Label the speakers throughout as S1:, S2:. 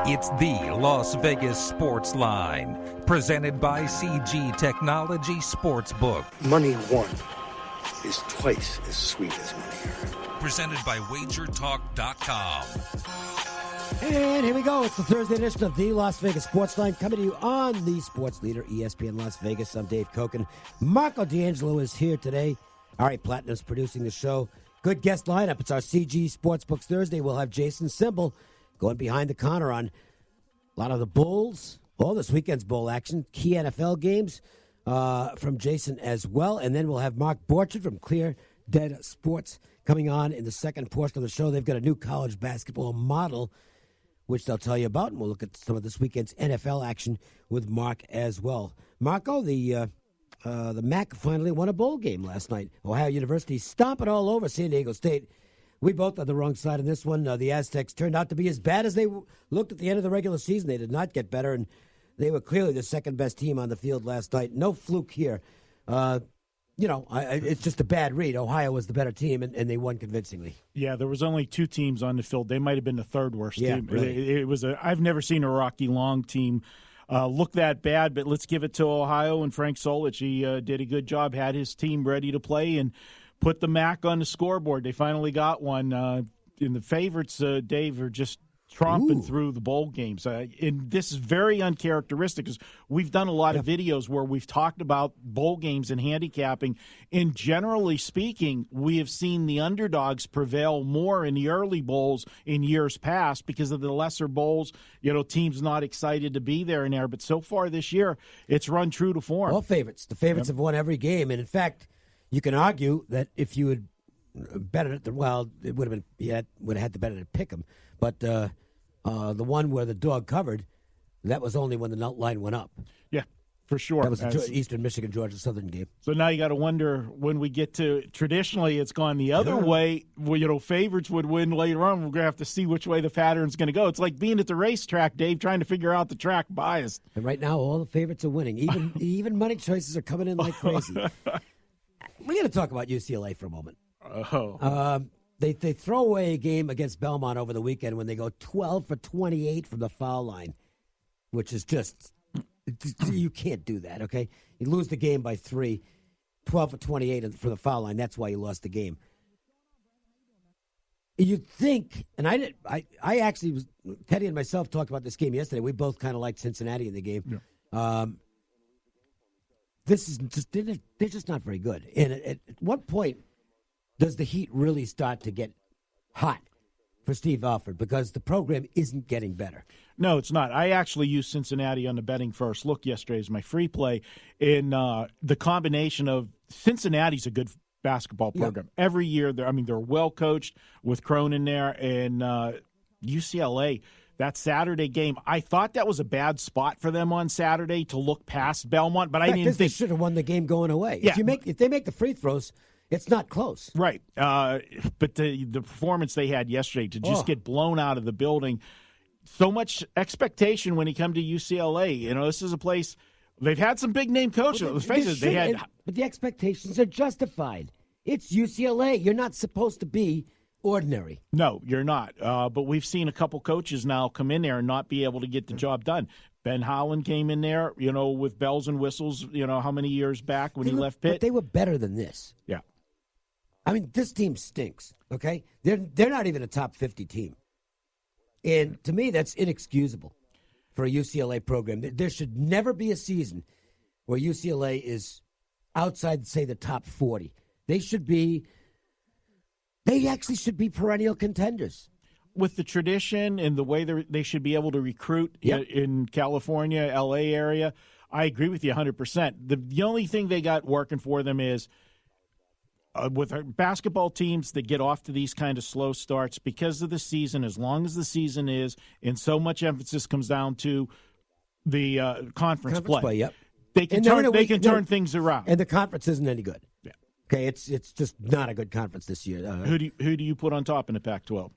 S1: It's the Las Vegas Sports Line, presented by CG Technology Sportsbook.
S2: Money won is twice as sweet as money earned.
S1: Presented by WagerTalk.com.
S3: And here we go. It's the Thursday edition of the Las Vegas Sports Line, coming to you on the sports leader, ESPN Las Vegas. I'm Dave Cokin. Marco DAngelo is here today. Ari Platinum's producing the show. Good guest lineup. It's our CG Sportsbooks Thursday. We'll have Jason Simbal going behind the counter on a lot of the Bulls, all this weekend's bowl action, key NFL games from Jason as well. And then we'll have Mark Borchard from ClearData Sports coming on in the second portion of the show. They've got a new college basketball model, which they'll tell you about. And we'll look at some of this weekend's NFL action with Mark as well. Marco, the MAC finally won a bowl game last night. Ohio University stomping all over San Diego State. We both on the wrong side of this one. The Aztecs turned out to be as bad as they looked at the end of the regular season. They did not get better, and they were clearly the second-best team on the field last night. No fluke here. It's just a bad read. Ohio was the better team, and they won convincingly.
S4: Yeah, there was only two teams on the field. They might have been the third worst team.
S3: Really.
S4: I've never seen a Rocky Long team look that bad, but let's give it to Ohio and Frank Solich. He did a good job, had his team ready to play, and put the MAC on the scoreboard. They finally got one. And the favorites, Dave, are just tromping through the bowl games. And this is very uncharacteristic because we've done a lot of videos where we've talked about bowl games and handicapping. And generally speaking, we have seen the underdogs prevail more in the early bowls in years past because of the lesser bowls. Teams not excited to be there and there. But so far this year, it's run true to form.
S3: All favorites. The favorites have won every game. And, in fact, you can argue that if you had betted it, it would have been would have had to bet it at Pick'em. But the one where the dog covered, that was only when the line went up.
S4: Yeah, for sure.
S3: That was the Eastern Michigan, Georgia Southern game.
S4: So now you got to wonder when we get to, traditionally it's gone the other way. Well, favorites would win later on. We're going to have to see which way the pattern's going to go. It's like being at the racetrack, Dave, trying to figure out the track bias.
S3: And right now, all the favorites are winning. Even money choices are coming in like crazy. We're going to talk about UCLA for a moment. They throw away a game against Belmont over the weekend when they go 12 for 28 from the foul line, which is just, you can't do that, okay? You lose the game by 3, 12 for 28 from the foul line. That's why you lost the game. You'd think, and I actually was, Teddy and myself talked about this game yesterday. We both kind of liked Cincinnati in the game. Yeah. This is just, they're just not very good. And at what point does the heat really start to get hot for Steve Alford? Because the program isn't getting better.
S4: No, it's not. I actually used Cincinnati on the betting first look yesterday as my free play. In the combination of Cincinnati's a good basketball program. Yep. Every year, they're well coached with Cronin there, and UCLA. That Saturday game, I thought that was a bad spot for them on Saturday to look past Belmont, but I didn't think
S3: they should have won the game going away.
S4: Yeah.
S3: If they make the free throws, it's not close.
S4: Right. But the performance they had yesterday to just get blown out of the building, so much expectation when he come to UCLA. This is a place they've had some big name coaches. Let's face it,
S3: but the expectations are justified. It's UCLA. You're not supposed to be ordinary.
S4: No, you're not. But we've seen a couple coaches now come in there and not be able to get the job done. Ben Howland came in there, with bells and whistles, how many years back when he left Pitt.
S3: But they were better than this.
S4: Yeah.
S3: This team stinks, okay? They're not even a top 50 team. And to me, that's inexcusable for a UCLA program. There should never be a season where UCLA is outside, say, the top 40. They actually should be perennial contenders.
S4: With the tradition and the way they should be able to recruit in California, L.A. area, I agree with you 100%. The only thing they got working for them is with our basketball teams that get off to these kind of slow starts because of the season, as long as the season is, and so much emphasis comes down to the conference play.
S3: Yep.
S4: They can turn things around.
S3: And the conference isn't any good.
S4: Yeah.
S3: Okay, it's just not a good conference this year.
S4: Who do you put on top in the Pac-12?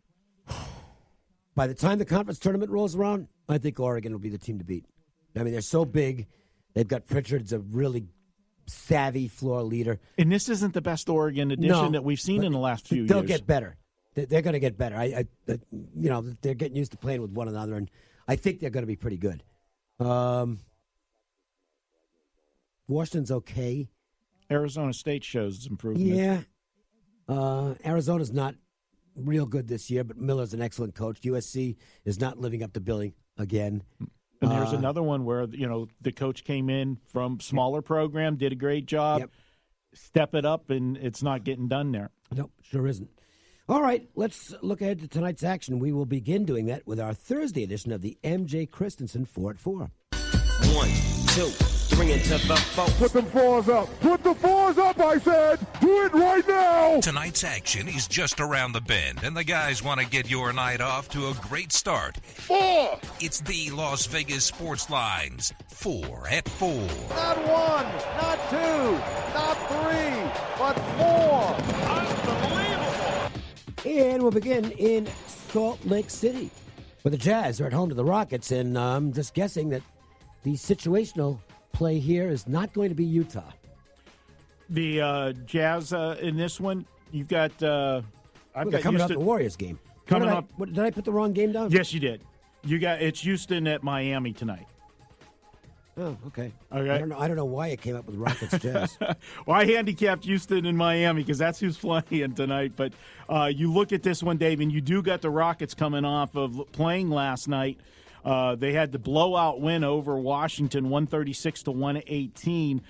S3: By the time the conference tournament rolls around, I think Oregon will be the team to beat. They're so big. They've got Pritchard's a really savvy floor leader.
S4: And this isn't the best Oregon edition that we've seen in the last few years.
S3: They'll get better. They're going to get better. They're getting used to playing with one another, and I think they're going to be pretty good. Washington's okay.
S4: Arizona State shows improvement.
S3: Yeah. Arizona's not real good this year, but Miller's an excellent coach. USC is not living up to billing again.
S4: And there's another one where, the coach came in from smaller program, did a great job, step it up, and it's not getting done there.
S3: Nope, sure isn't. All right, let's look ahead to tonight's action. We will begin doing that with our Thursday edition of the M.J. Christensen 4 at 4.
S5: 1, 2, 3 into the 4.
S6: Put them fours up. Put the fours up, I said. Do it right now.
S1: Tonight's action is just around the bend, and the guys want to get your night off to a great start.
S6: 4.
S1: It's the Las Vegas Sportsline's 4 at 4.
S6: Not 1, not 2, not 3, but 4. Unbelievable.
S3: And we'll begin in Salt Lake City, where the Jazz are at home to the Rockets, and I'm just guessing that the situational play here is not going to be Utah.
S4: The Jazz in this one, you've got. I've got
S3: coming
S4: Houston,
S3: up the Warriors game.
S4: Coming up.
S3: Did I put the wrong game down?
S4: Yes, you did. It's Houston at Miami tonight.
S3: Oh, okay.
S4: Okay.
S3: I don't know why it came up with Rockets Jazz.
S4: Well, I handicapped Houston and Miami because that's who's playing tonight. But you look at this one, Dave, and you do got the Rockets coming off of playing last night. They had the blowout win over Washington, 136-118.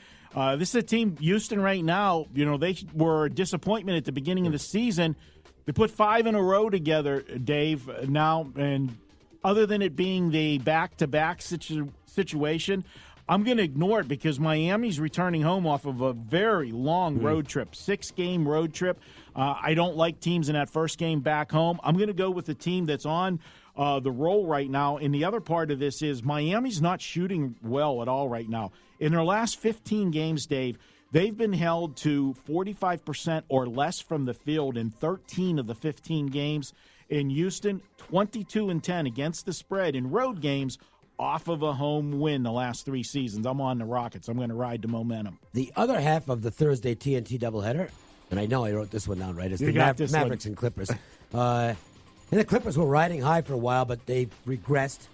S4: This is a team, Houston, right now. They were a disappointment at the beginning of the season. They put 5 in a row together, Dave. Now, and other than it being the back-to-back situation, I'm going to ignore it because Miami's returning home off of a very long road trip, 6-game road trip. I don't like teams in that first game back home. I'm going to go with the team that's on the roll right now. And the other part of this is Miami's not shooting well at all right now. In their last 15 games, Dave, they've been held to 45% or less from the field in 13 of the 15 games. In Houston, 22-10 against the spread in road games off of a home win the last 3 seasons. I'm on the Rockets. I'm going to ride the momentum.
S3: The other half of the Thursday TNT doubleheader, and I know I wrote this one down right, is the Mavericks and Clippers. And the Clippers were riding high for a while, but they've regressed.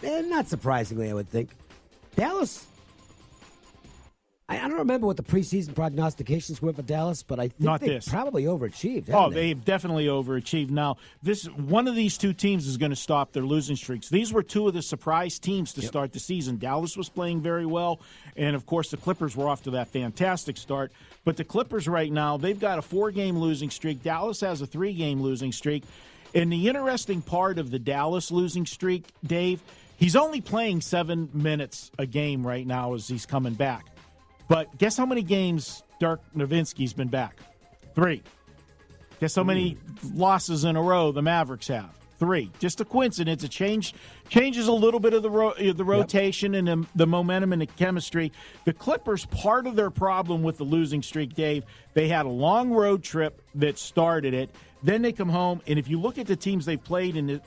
S3: And not surprisingly, I would think. Dallas, I don't remember what the preseason prognostications were for Dallas, but I think they probably overachieved.
S4: They've definitely overachieved. Now, one of these two teams is going to stop their losing streaks. These were two of the surprise teams to start the season. Dallas was playing very well, and, of course, the Clippers were off to that fantastic start. But the Clippers right now, they've got a 4-game losing streak. Dallas has a 3-game losing streak. And the interesting part of the Dallas losing streak, Dave, he's only playing 7 minutes a game right now as he's coming back. But guess how many games Dirk Nowitzki's been back? 3. Guess how many losses in a row the Mavericks have? 3. Just a coincidence. It changes a little bit of the rotation and the momentum and the chemistry. The Clippers, part of their problem with the losing streak, Dave, they had a long road trip that started it. Then they come home, and if you look at the teams they've played in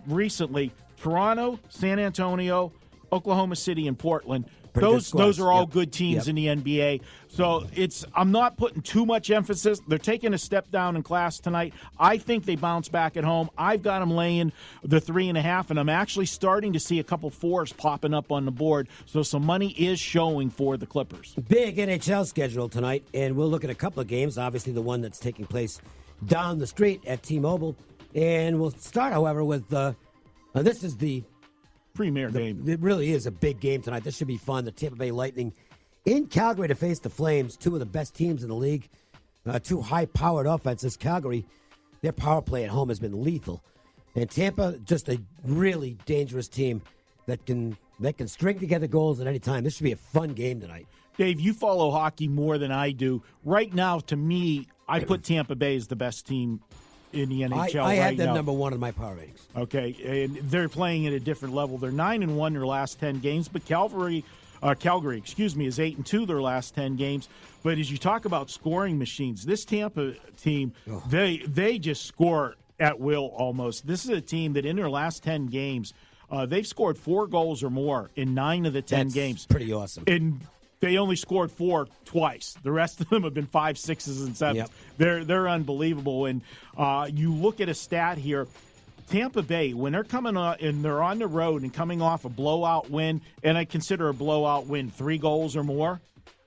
S4: recently, Toronto, San Antonio, Oklahoma City, and Portland, those are all good teams in the NBA. So I'm not putting too much emphasis. They're taking a step down in class tonight. I think they bounce back at home. I've got them laying the 3.5, and I'm actually starting to see a couple 4s popping up on the board. So some money is showing for the Clippers.
S3: Big NHL schedule tonight, and we'll look at a couple of games. Obviously, the one that's taking place down the street at T-Mobile. And we'll start, however, with this is the
S4: premier game.
S3: It really is a big game tonight. This should be fun. The Tampa Bay Lightning in Calgary to face the Flames, two of the best teams in the league, two high-powered offenses. Calgary, their power play at home has been lethal. And Tampa, just a really dangerous team that can string together goals at any time. This should be a fun game tonight.
S4: Dave, you follow hockey more than I do. Right now, to me, I put Tampa Bay as the best team in the NHL.
S3: I had them number 1 in my power ratings.
S4: Okay, and they're playing at a different level. They're 9-1 in their last 10 games, but Calgary, is 8-2 their last 10 games. But as you talk about scoring machines, this Tampa team, they just score at will almost. This is a team that in their last 10 games, they've scored 4 goals or more in 9 of the 10 games.
S3: Pretty awesome.
S4: And they only scored 4 twice. The rest of them have been 5s, 6s, and 7s. Yep. They're unbelievable. And you look at a stat here. Tampa Bay, when they're coming on and they're on the road and coming off a blowout win, and I consider a blowout win 3 goals or more,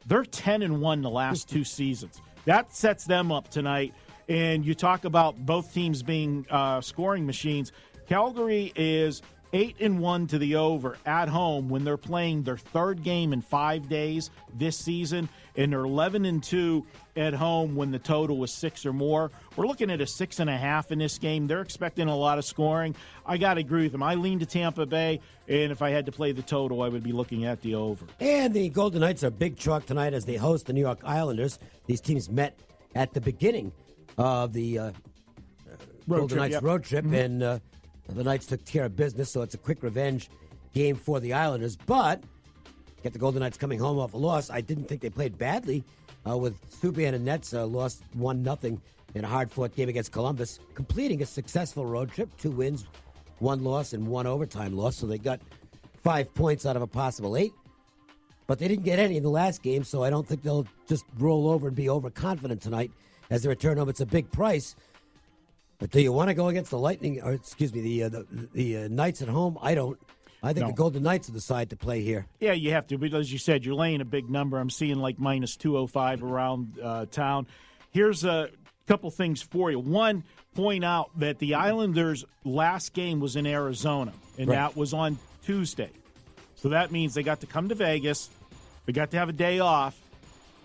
S4: they're 10-1 the last 2 seasons. That sets them up tonight. And you talk about both teams being scoring machines. Calgary is 8-1 to the over at home when they're playing their 3rd game in 5 days this season, and they're 11-2 at home when the total was 6 or more. We're looking at a 6.5 in this game. They're expecting a lot of scoring. I got to agree with them. I lean to Tampa Bay, and if I had to play the total, I would be looking at the over.
S3: And the Golden Knights are big chalk tonight as they host the New York Islanders. These teams met at the beginning of the Golden Knights road trip, and the Knights took care of business, so it's a quick revenge game for the Islanders. But get the Golden Knights coming home off a loss. I didn't think they played badly with Subban and Nets lost 1-0 in a hard-fought game against Columbus, completing a successful road trip, 2 wins, 1 loss, and 1 overtime loss. So they got 5 points out of a possible 8. But they didn't get any in the last game, so I don't think they'll just roll over and be overconfident tonight as they return home. It's a big price. But do you want to go against the the Knights at home? I don't. I think the Golden Knights are the side to play here.
S4: Yeah, you have to. But as you said, you're laying a big number. I'm seeing like minus 205 around town. Here's a couple things for you. One, point out that the Islanders' last game was in Arizona, and that was on Tuesday. So that means they got to come to Vegas. They got to have a day off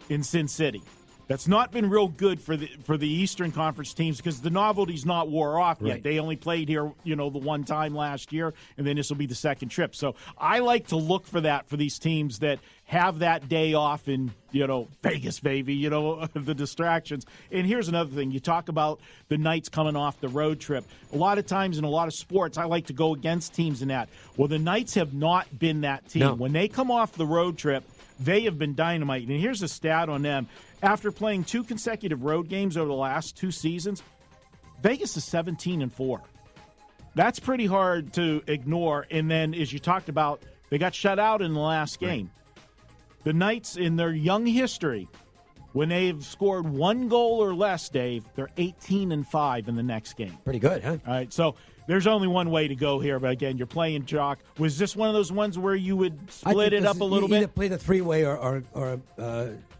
S4: in Sin City. That's not been real good for the Eastern Conference teams because the novelty's not wore off yet. They only played here, the one time last year, and then this will be the second trip. So I like to look for that for these teams that have that day off in, Vegas, baby, the distractions. And here's another thing. You talk about the Knights coming off the road trip. A lot of times in a lot of sports, I like to go against teams in that. Well, the Knights have not been that team. No. When they come off the road trip, they have been dynamite. And here's a stat on them. After playing 2 consecutive road games over the last 2 seasons, Vegas is 17-4. That's pretty hard to ignore. And then, as you talked about, they got shut out in the last game. The Knights, in their young history, when they've scored 1 goal or less, Dave, they're 18-5 in the next game.
S3: Pretty good, huh?
S4: All right, so there's only one way to go here. But, again, you're playing chalk. Was this one of those ones where you would split it up a little bit?
S3: Either play the 3-way or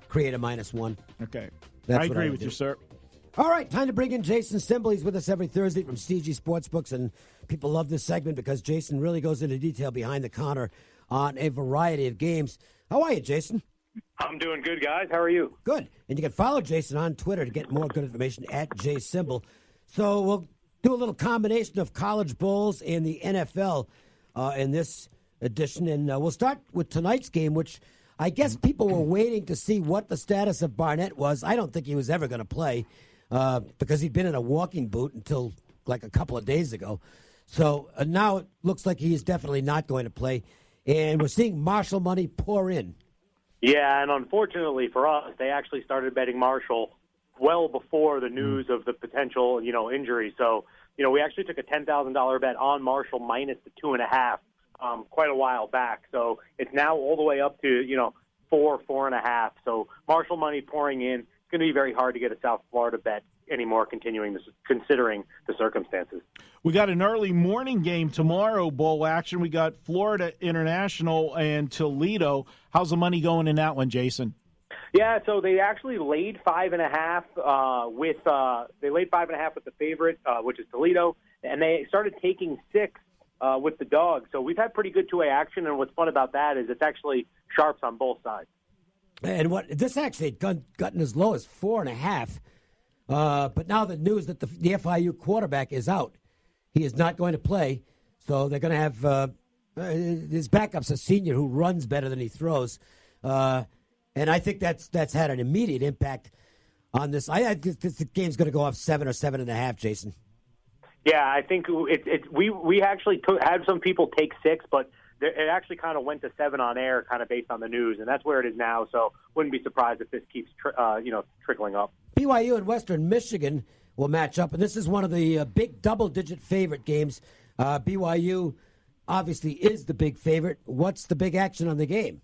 S3: create a -1.
S4: Okay.
S3: That's
S4: I agree with you, sir.
S3: All right, time to bring in Jason Simbal. He's with us every Thursday from CG Sportsbooks, and people love this segment because Jason really goes into detail behind the counter on a variety of games. How are you, Jason?
S7: I'm doing good, guys. How are you?
S3: Good. And you can follow Jason on Twitter to get more good information at JSimbal. So we'll do a little combination of college bowls and the NFL in this edition, and we'll start with tonight's game, which I guess people were waiting to see what the status of Barnett was. I don't think he was ever going to play because he'd been in a walking boot until like a couple of days ago. So now it looks like he is definitely not going to play. And we're seeing Marshall money pour in.
S7: Yeah, and unfortunately for us, they actually started betting Marshall well before the news of the potential, injury. So, we actually took a $10,000 bet on Marshall minus the 2.5. Quite a while back. So it's now all the way up to, 4.5. So Marshall money pouring in. It's going to be very hard to get a South Florida bet anymore, considering the circumstances.
S4: We got an early morning game tomorrow, bowl action. We got Florida International and Toledo. How's the money going in that one, Jason?
S7: Yeah, so they actually laid 5.5 with the favorite, which is Toledo, and they started taking 6 with the dog. So we've had pretty good two-way action, and what's fun about that is it's actually sharps on both sides.
S3: And this actually had gotten as low as 4.5. But now the news that the FIU quarterback is out. He is not going to play. So they're going to have his backup's a senior who runs better than he throws. And I think that's had an immediate impact on this. I think the game's going to go off 7 or 7.5, Jason.
S7: Yeah, I think we actually had some people take 6, but it actually kind of went to 7 on air, kind of based on the news, and that's where it is now. So wouldn't be surprised if this keeps trickling up.
S3: BYU and Western Michigan will match up, and this is one of the big double-digit favorite games. BYU obviously is the big favorite. What's the big action on the game?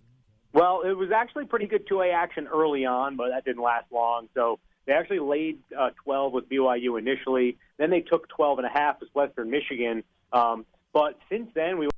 S7: Well, it was actually pretty good two-way action early on, but that didn't last long. So they actually laid 12 with BYU initially. Then they took 12.5 as Western Michigan. But since then, we